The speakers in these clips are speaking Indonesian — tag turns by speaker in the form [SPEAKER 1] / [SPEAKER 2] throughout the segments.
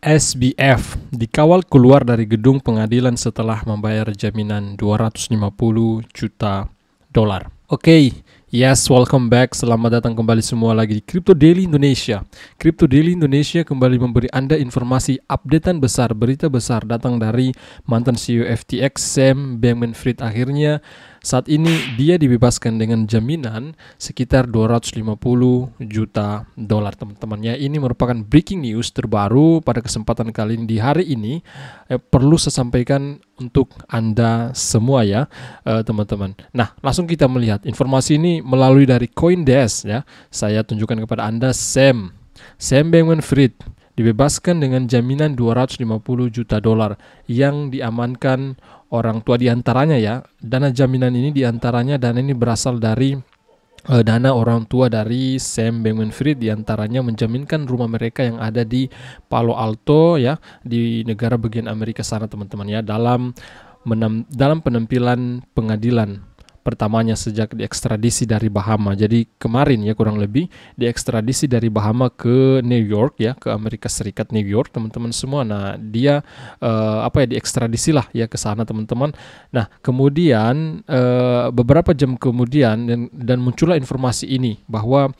[SPEAKER 1] SBF dikawal keluar dari gedung pengadilan setelah membayar jaminan 250 juta dolar. Oke, yes, welcome back. Selamat datang kembali semua lagi di Crypto Daily Indonesia. Crypto Daily Indonesia kembali memberi Anda informasi updatean besar, berita besar datang dari mantan CEO FTX Sam Bankman-Fried. Akhirnya saat ini dia dibebaskan dengan jaminan sekitar 250 juta dolar, teman-teman. Ya, ini merupakan breaking news terbaru pada kesempatan kali ini di hari ini. Perlu saya sampaikan untuk Anda semua ya, teman-teman. Nah, langsung kita melihat informasi ini melalui dari CoinDesk ya. Saya tunjukkan kepada Anda Sam Bankman-Fried dibebaskan dengan jaminan 250 juta dolar yang diamankan orang tua diantaranya ya. Dana jaminan ini diantaranya, dana ini berasal dari dana orang tua dari Sam Bankman-Fried, diantaranya menjaminkan rumah mereka yang ada di Palo Alto ya, di negara bagian Amerika sana, teman-teman ya, dalam penampilan pengadilan pertamanya sejak diekstradisi dari Bahama. Jadi kemarin ya, kurang lebih diekstradisi dari Bahama ke New York ya, ke Amerika Serikat, New York, teman-teman semua. Nah, dia diekstradisi lah ya ke sana, teman-teman. Nah, kemudian beberapa jam kemudian dan muncullah informasi ini bahwa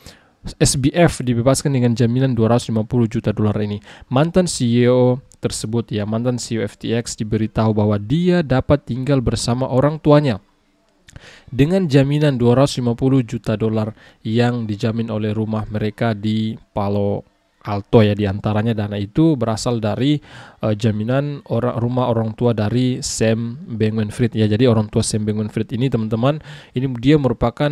[SPEAKER 1] SBF dibebaskan dengan jaminan 250 juta dolar ini. Mantan CEO tersebut ya, mantan CEO FTX diberitahu bahwa dia dapat tinggal bersama orang tuanya dengan jaminan 250 juta dolar yang dijamin oleh rumah mereka di Palo Alto ya. Diantaranya dana itu berasal dari jaminan rumah orang tua dari Sam Bankman-Fried ya. Jadi orang tua Sam Bankman-Fried ini, teman-teman, ini dia merupakan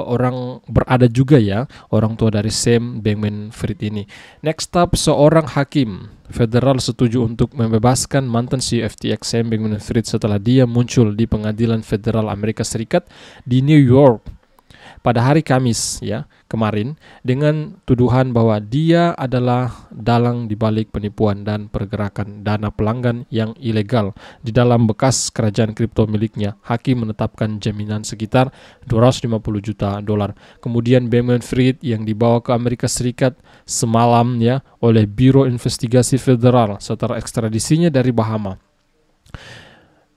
[SPEAKER 1] orang berada juga ya, orang tua dari Sam Bankman-Fried ini. Next up, seorang hakim federal setuju untuk membebaskan mantan CEO FTX Sam Bankman-Fried setelah dia muncul di pengadilan federal Amerika Serikat di New York pada hari Kamis ya kemarin dengan tuduhan bahwa dia adalah dalang dibalik penipuan dan pergerakan dana pelanggan yang ilegal di dalam bekas kerajaan kripto miliknya. Hakim menetapkan jaminan sekitar 250 juta dolar. Kemudian Bankman-Fried yang dibawa ke Amerika Serikat semalam ya oleh Biro Investigasi Federal setelah ekstradisinya dari Bahama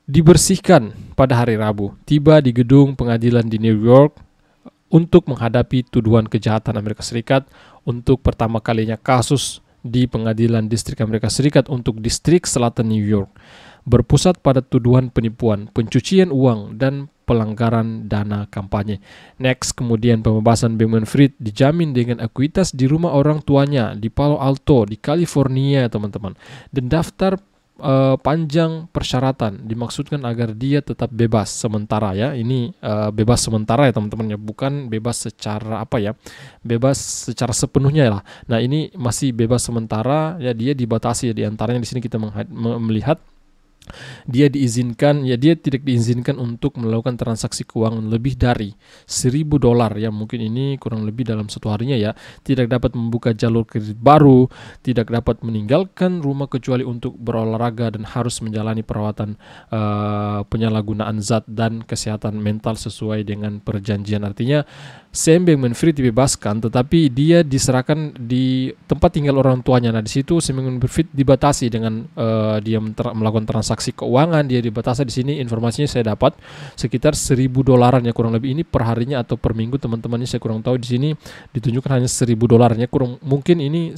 [SPEAKER 1] dibersihkan pada hari Rabu, tiba di gedung pengadilan di New York untuk menghadapi tuduhan kejahatan Amerika Serikat untuk pertama kalinya. Kasus di pengadilan distrik Amerika Serikat untuk distrik selatan New York berpusat pada tuduhan penipuan, pencucian uang, dan pelanggaran dana kampanye. Next, kemudian pembebasan Bankman-Fried dijamin dengan ekuitas di rumah orang tuanya di Palo Alto di California, teman-teman. Dan daftar panjang persyaratan dimaksudkan agar dia tetap bebas sementara ya. Ini bebas sementara ya, teman-teman ya, bukan bebas secara bebas secara sepenuhnya lah. Nah, ini masih bebas sementara ya, dia dibatasi ya. Diantaranya di sini kita melihat dia tidak diizinkan untuk melakukan transaksi keuangan lebih dari $1.000 ya, mungkin ini kurang lebih dalam satu harinya ya. Tidak dapat membuka jalur kredit baru, tidak dapat meninggalkan rumah kecuali untuk berolahraga, dan harus menjalani perawatan penyalahgunaan zat dan kesehatan mental sesuai dengan perjanjian. Artinya Sam Bankman-Fried dibebaskan, tetapi dia diserahkan di tempat tinggal orang tuanya. Nah, di situ Sam Bankman-Fried dibatasi dengan dia melakukan transaksi keuangan. Dia dibatasi di sini, informasinya saya dapat sekitar $1.000 ya, kurang lebih ini per harinya atau per minggu, teman-teman. Ini saya kurang tahu, di sini ditunjukkan hanya $1.000 ya, kurang mungkin ini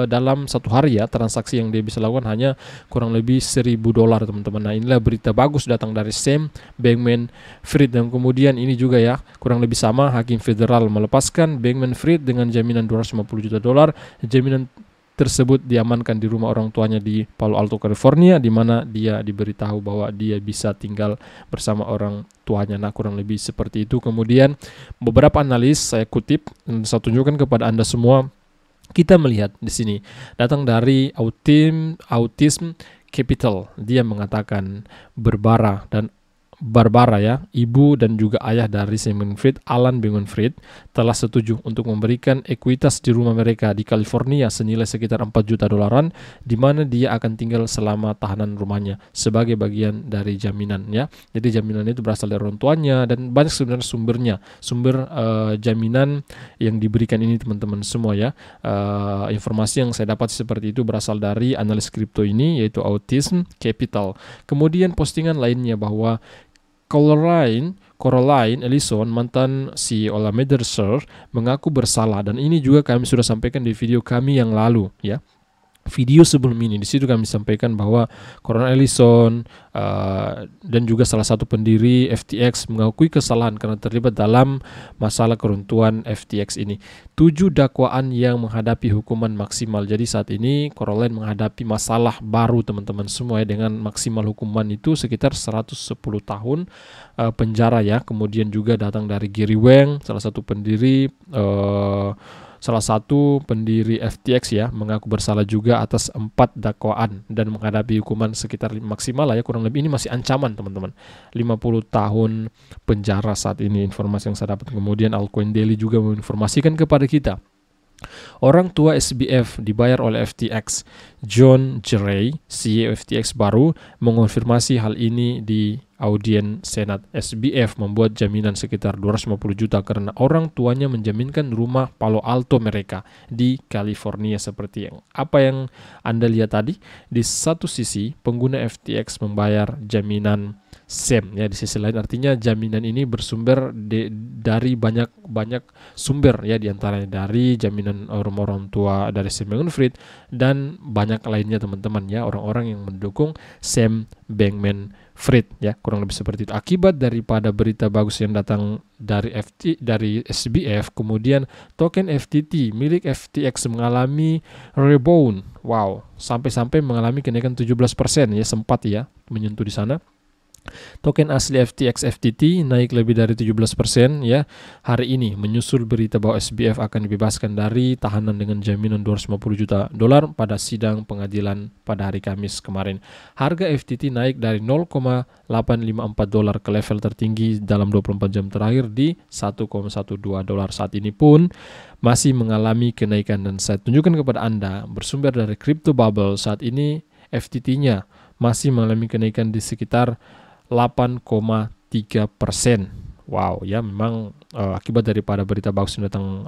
[SPEAKER 1] dalam satu hari ya, transaksi yang dia bisa lakukan hanya kurang lebih $1.000, teman-teman. Nah, inilah berita bagus datang dari Sam Bankman-Fried. Dan kemudian ini juga ya, kurang lebih sama, hakim federal melepaskan Bankman-Fried dengan jaminan 250 juta dolar. Jaminan tersebut diamankan di rumah orang tuanya di Palo Alto, California, di mana dia diberitahu bahwa dia bisa tinggal bersama orang tuanya. Nah, kurang lebih seperti itu. Kemudian beberapa analis saya kutip dan saya tunjukkan kepada Anda semua. Kita melihat di sini datang dari Autism Capital. Dia mengatakan berbara dan Barbara ya, ibu dan juga ayah dari Sam Bankman-Fried, Alan Bankman-Fried, telah setuju untuk memberikan ekuitas di rumah mereka di California senilai sekitar 4 juta dolaran, di mana dia akan tinggal selama tahanan rumahnya sebagai bagian dari jaminan ya. Jadi jaminan itu berasal dari orang tuanya dan banyak sebenarnya sumber jaminan yang diberikan ini teman-teman semua ya. Informasi yang saya dapat seperti itu berasal dari analis kripto ini, yaitu Autism Capital. Kemudian postingan lainnya bahwa Caroline Ellison, mantan CEO Alameda Research, mengaku bersalah, dan ini juga kami sudah sampaikan di video kami yang lalu ya. Video sebelum ini, di situ kami sampaikan bahwa Caroline Ellison dan juga salah satu pendiri FTX mengakui kesalahan karena terlibat dalam masalah keruntuhan FTX ini. 7 dakwaan yang menghadapi hukuman maksimal. Jadi saat ini Caroline menghadapi masalah baru teman-teman semua ya, dengan maksimal hukuman itu sekitar 110 tahun penjara ya. Kemudian juga datang dari Gary Wang, salah satu pendiri FTX ya, mengaku bersalah juga atas 4 dakwaan dan menghadapi hukuman sekitar maksimal lah ya, kurang lebih ini masih ancaman teman-teman, 50 tahun penjara saat ini, informasi yang saya dapat. Kemudian Altcoin Daily juga menginformasikan kepada kita, orang tua SBF dibayar oleh FTX. John Gray, CEO FTX baru, mengonfirmasi hal ini di audien Senat. SBF membuat jaminan sekitar 250 juta karena orang tuanya menjaminkan rumah Palo Alto mereka di California. Seperti apa yang Anda lihat tadi, di satu sisi pengguna FTX membayar jaminan Sam ya, di sisi lain artinya jaminan ini bersumber dari banyak sumber ya, diantaranya dari jaminan orang tua dari Sam Bankman-Fried dan banyak lainnya teman-teman ya, orang-orang yang mendukung Sam Bankman-Fried ya, kurang lebih seperti itu. Akibat daripada berita bagus yang datang dari SBF, kemudian token FTT milik FTX mengalami rebound. Wow, sampai mengalami kenaikan 17% ya, sempat ya menyentuh di sana. Token asli FTX FTT naik lebih dari 17% ya hari ini, menyusul berita bahwa SBF akan dibebaskan dari tahanan dengan jaminan 250 juta dolar pada sidang pengadilan pada hari Kamis kemarin. Harga FTT naik dari 0,854 dolar ke level tertinggi dalam 24 jam terakhir di 1,12 dolar. Saat ini pun masih mengalami kenaikan, dan saya tunjukkan kepada Anda bersumber dari Crypto Bubble. Saat ini FTT-nya masih mengalami kenaikan di sekitar 8,3%. Wow ya, memang akibat daripada berita bagus yang datang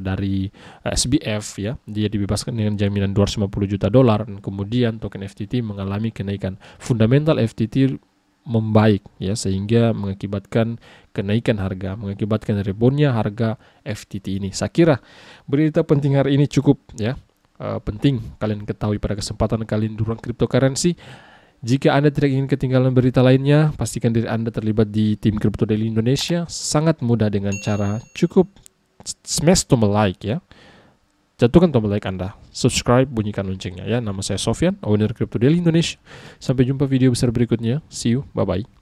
[SPEAKER 1] dari SBF ya, dia dibebaskan dengan jaminan 250 juta dolar, dan kemudian token FTT mengalami kenaikan. Fundamental FTT membaik ya, sehingga mengakibatkan kenaikan harga, mengakibatkan reboundnya harga FTT ini. Saya kira berita penting hari ini cukup ya, penting kalian ketahui pada kesempatan kalian di ruang cryptocurrency. Jika Anda tidak ingin ketinggalan berita lainnya, pastikan diri Anda terlibat di tim Crypto Daily Indonesia. Sangat mudah dengan cara cukup smash tombol like ya. Jatuhkan tombol like Anda, subscribe, bunyikan loncengnya ya. Nama saya Sofyan, owner Crypto Daily Indonesia. Sampai jumpa video besar berikutnya. See you, bye-bye.